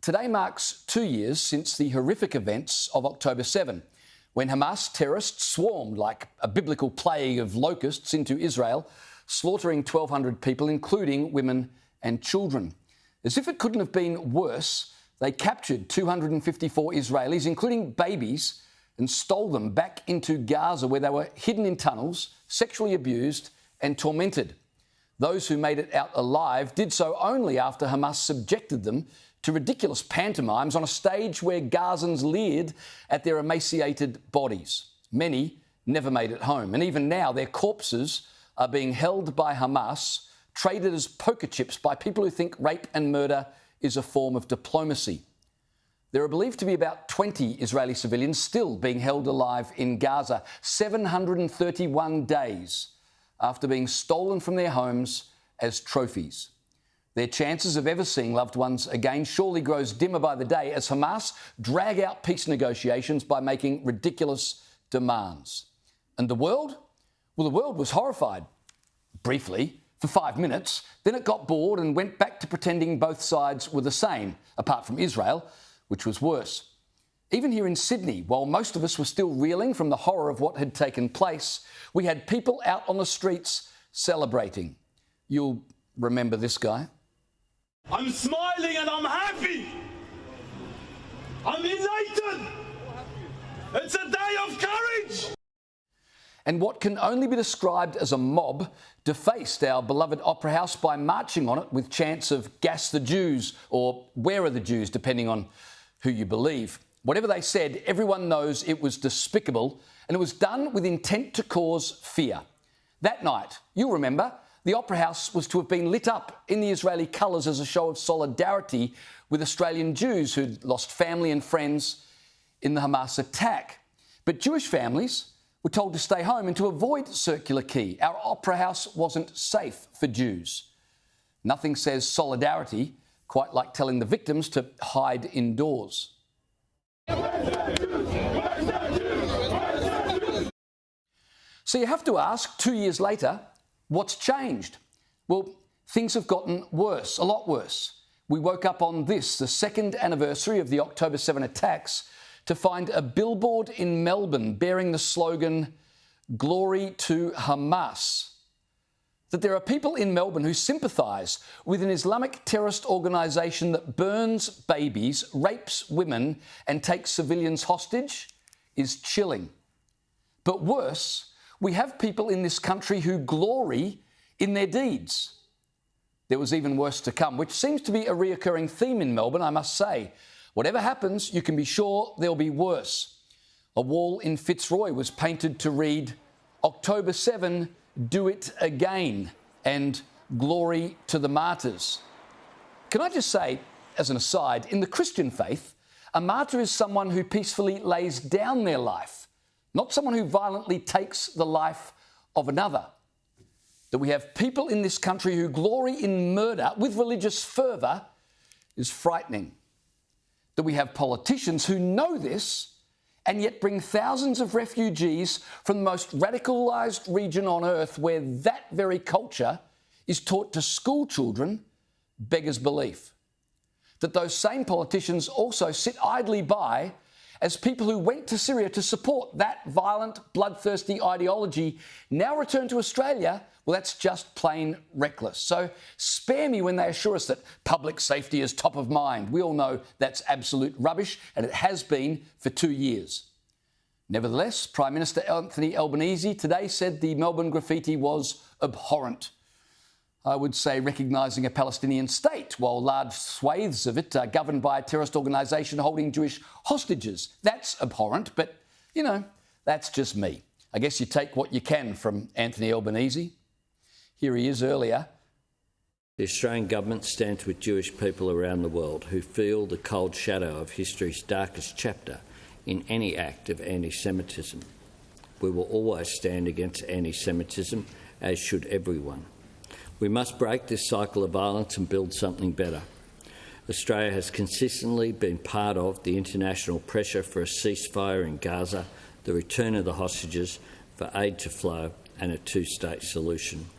Today marks 2 years since the horrific events of October 7, when Hamas terrorists swarmed like a biblical plague of locusts into Israel, slaughtering 1,200 people, including women and children. As if it couldn't have been worse, they captured 254 Israelis, including babies, and stole them back into Gaza, where they were hidden in tunnels, sexually abused and tormented. Those who made it out alive did so only after Hamas subjected them to ridiculous pantomimes on a stage where Gazans leered at their emaciated bodies. Many never made it home, and even now their corpses are being held by Hamas, traded as poker chips by people who think rape and murder is a form of diplomacy. There are believed to be about 20 Israeli civilians still being held alive in Gaza, 731 days after being stolen from their homes as trophies. Their chances of ever seeing loved ones again surely grows dimmer by the day as Hamas drag out peace negotiations by making ridiculous demands. And the world? Well, the world was horrified. Briefly, for 5 minutes. Then it got bored and went back to pretending both sides were the same, apart from Israel, which was worse. Even here in Sydney, while most of us were still reeling from the horror of what had taken place, we had people out on the streets celebrating. You'll remember this guy. I'm smiling and I'm happy. I'm elated. It's a day of courage. And what can only be described as a mob defaced our beloved Opera House by marching on it with chants of "Gas the Jews" or "Where are the Jews?" depending on who you believe. Whatever they said, everyone knows it was despicable, and it was done with intent to cause fear. That night, you'll remember, the Opera House was to have been lit up in the Israeli colours as a show of solidarity with Australian Jews who'd lost family and friends in the Hamas attack. But Jewish families were told to stay home and to avoid Circular Quay. Our Opera House wasn't safe for Jews. Nothing says solidarity quite like telling the victims to hide indoors. So you have to ask, 2 years later, what's changed? Well, things have gotten worse, a lot worse. We woke up on this, the second anniversary of the October 7 attacks, to find a billboard in Melbourne bearing the slogan, "Glory to Hamas." That there are people in Melbourne who sympathise with an Islamic terrorist organisation that burns babies, rapes women and takes civilians hostage is chilling. But worse, we have people in this country who glory in their deeds. There was even worse to come, which seems to be a reoccurring theme in Melbourne, I must say. Whatever happens, you can be sure there'll be worse. A wall in Fitzroy was painted to read, "October 7, do it again," and "Glory to the martyrs." Can I just say, as an aside, in the Christian faith, a martyr is someone who peacefully lays down their life, not someone who violently takes the life of another. That we have people in this country who glory in murder with religious fervour is frightening. That we have politicians who know this and yet bring thousands of refugees from the most radicalised region on earth where that very culture is taught to school children beggars belief. That those same politicians also sit idly by as people who went to Syria to support that violent, bloodthirsty ideology now return to Australia, well, that's just plain reckless. So spare me when they assure us that public safety is top of mind. We all know that's absolute rubbish, and it has been for 2 years. Nevertheless, Prime Minister Anthony Albanese today said the Melbourne graffiti was abhorrent. I would say recognising a Palestinian state while large swathes of it are governed by a terrorist organisation holding Jewish hostages. That's abhorrent, but, you know, that's just me. I guess you take what you can from Anthony Albanese. Here he is earlier. The Australian government stands with Jewish people around the world who feel the cold shadow of history's darkest chapter in any act of anti-Semitism. We will always stand against anti-Semitism, as should everyone. We must break this cycle of violence and build something better. Australia has consistently been part of the international pressure for a ceasefire in Gaza, the return of the hostages, for aid to flow and a two-state solution.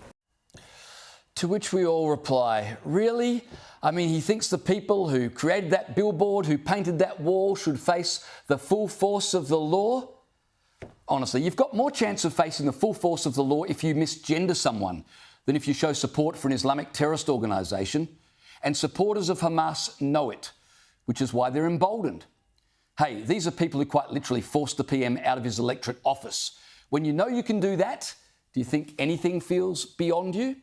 To which we all reply, really? I mean, he thinks the people who created that billboard, who painted that wall, should face the full force of the law? Honestly, you've got more chance of facing the full force of the law if you misgender someone than if you show support for an Islamic terrorist organisation. And supporters of Hamas know it, which is why they're emboldened. Hey, these are people who quite literally forced the PM out of his electorate office. When you know you can do that, do you think anything feels beyond you?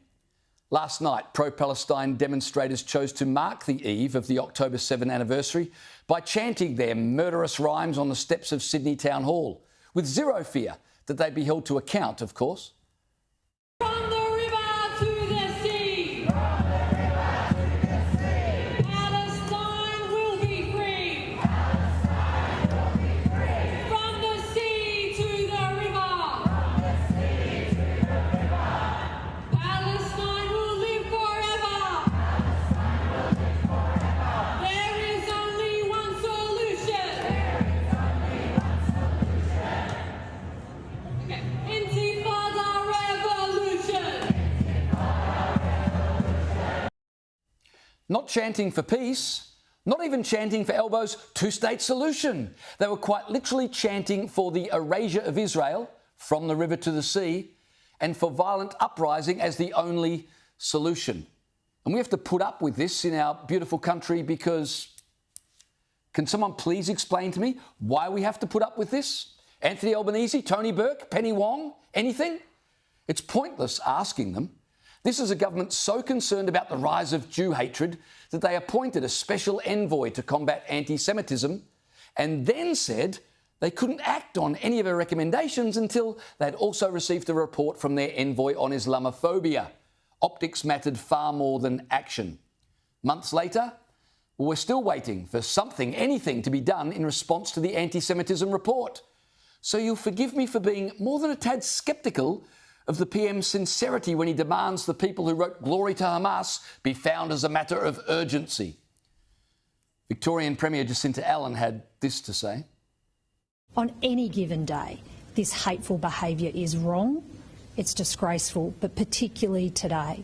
Last night, pro-Palestine demonstrators chose to mark the eve of the October 7 anniversary by chanting their murderous rhymes on the steps of Sydney Town Hall, with zero fear that they'd be held to account, of course. From the river to the sea, Palestine will be free. From the sea to the river, Palestine will live forever. There is only one solution. Okay. Intifada revolution. Not chanting for peace, not even chanting for Elbow's two-state solution. They were quite literally chanting for the erasure of Israel from the river to the sea and for violent uprising as the only solution. And we have to put up with this in our beautiful country because... Can someone please explain to me why we have to put up with this? Anthony Albanese, Tony Burke, Penny Wong, anything? It's pointless asking them. This is a government so concerned about the rise of Jew hatred that they appointed a special envoy to combat antisemitism and then said they couldn't act on any of her recommendations until they'd also received a report from their envoy on Islamophobia. Optics mattered far more than action. Months later, we're still waiting for something, anything to be done in response to the anti-Semitism report. So you'll forgive me for being more than a tad sceptical of the PM's sincerity when he demands the people who wrote Glory to Hamas be found as a matter of urgency. Victorian Premier Jacinta Allan had this to say. On any given day, this hateful behaviour is wrong, it's disgraceful, but particularly today.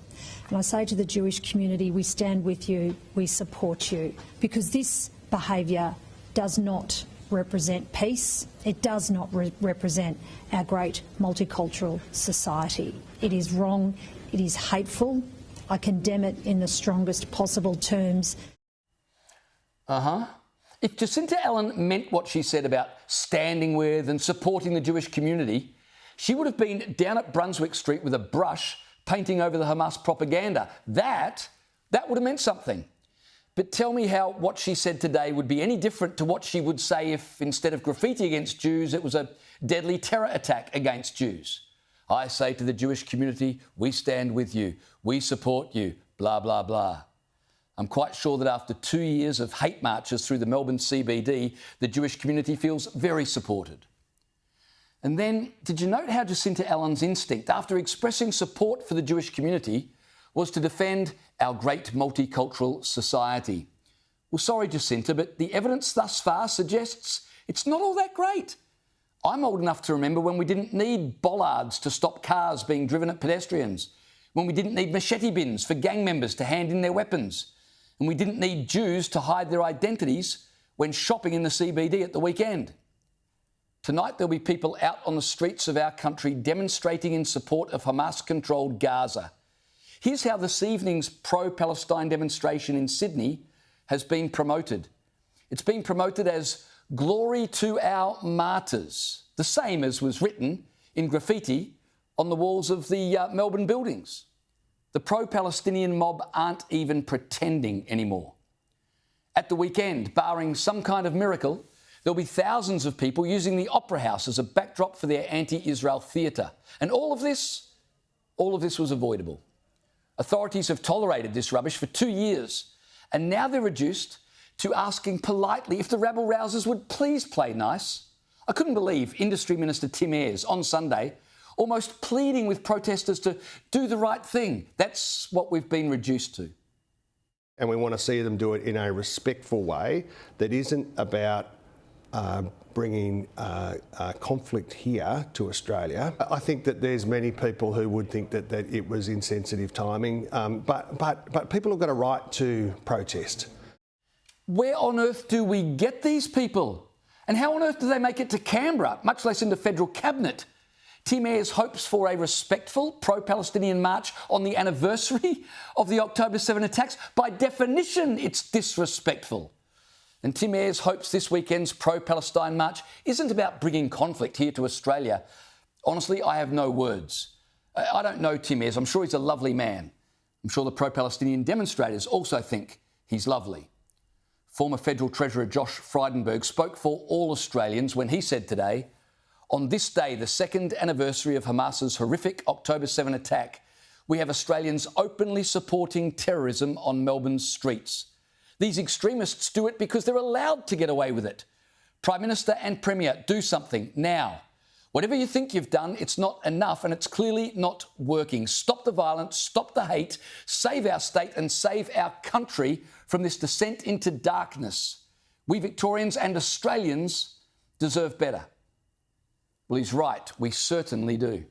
And I say to the Jewish community, we stand with you, we support you, because this behaviour does not represent peace. It does not represent our great multicultural society. It is wrong. It is hateful. I condemn it in the strongest possible terms. If Jacinta Allan meant what she said about standing with and supporting the Jewish community, she would have been down at Brunswick Street with a brush painting over the Hamas propaganda. That would have meant something. But tell me how what she said today would be any different to what she would say if, instead of graffiti against Jews, it was a deadly terror attack against Jews. I say to the Jewish community, we stand with you, we support you, blah, blah, blah. I'm quite sure that after 2 years of hate marches through the Melbourne CBD, the Jewish community feels very supported. And then, did you note how Jacinta Allan's instinct, after expressing support for the Jewish community, was to defend our great multicultural society? Well, sorry, Jacinta, but the evidence thus far suggests it's not all that great. I'm old enough to remember when we didn't need bollards to stop cars being driven at pedestrians, when we didn't need machete bins for gang members to hand in their weapons, and we didn't need Jews to hide their identities when shopping in the CBD at the weekend. Tonight there'll be people out on the streets of our country demonstrating in support of Hamas-controlled Gaza. Here's how this evening's pro-Palestine demonstration in Sydney has been promoted. It's been promoted as Glory to Our Martyrs, the same as was written in graffiti on the walls of the Melbourne buildings. The pro-Palestinian mob aren't even pretending anymore. At the weekend, barring some kind of miracle, there'll be thousands of people using the Opera House as a backdrop for their anti-Israel theatre. And all of this was avoidable. Authorities have tolerated this rubbish for 2 years, and now they're reduced to asking politely if the rabble rousers would please play nice. I couldn't believe Industry Minister Tim Ayres on Sunday almost pleading with protesters to do the right thing. That's what we've been reduced to. And we want to see them do it in a respectful way that isn't about bringing conflict here to Australia. I think that there's many people who would think that it was insensitive timing, but people have got a right to protest. Where on earth do we get these people? And how on earth do they make it to Canberra, much less into federal cabinet? Tim Ayres hopes for a respectful pro-Palestinian march on the anniversary of the October 7 attacks. By definition, it's disrespectful. And Tim Ayres hopes this weekend's pro-Palestine march isn't about bringing conflict here to Australia. Honestly, I have no words. I don't know Tim Ayres. I'm sure he's a lovely man. I'm sure the pro-Palestinian demonstrators also think he's lovely. Former Federal Treasurer Josh Frydenberg spoke for all Australians when he said today, on this day, the second anniversary of Hamas's horrific October 7 attack, we have Australians openly supporting terrorism on Melbourne's streets. These extremists do it because they're allowed to get away with it. Prime Minister and Premier, do something now. Whatever you think you've done, it's not enough and it's clearly not working. Stop the violence, stop the hate, save our state and save our country from this descent into darkness. We Victorians and Australians deserve better. Well, he's right. We certainly do.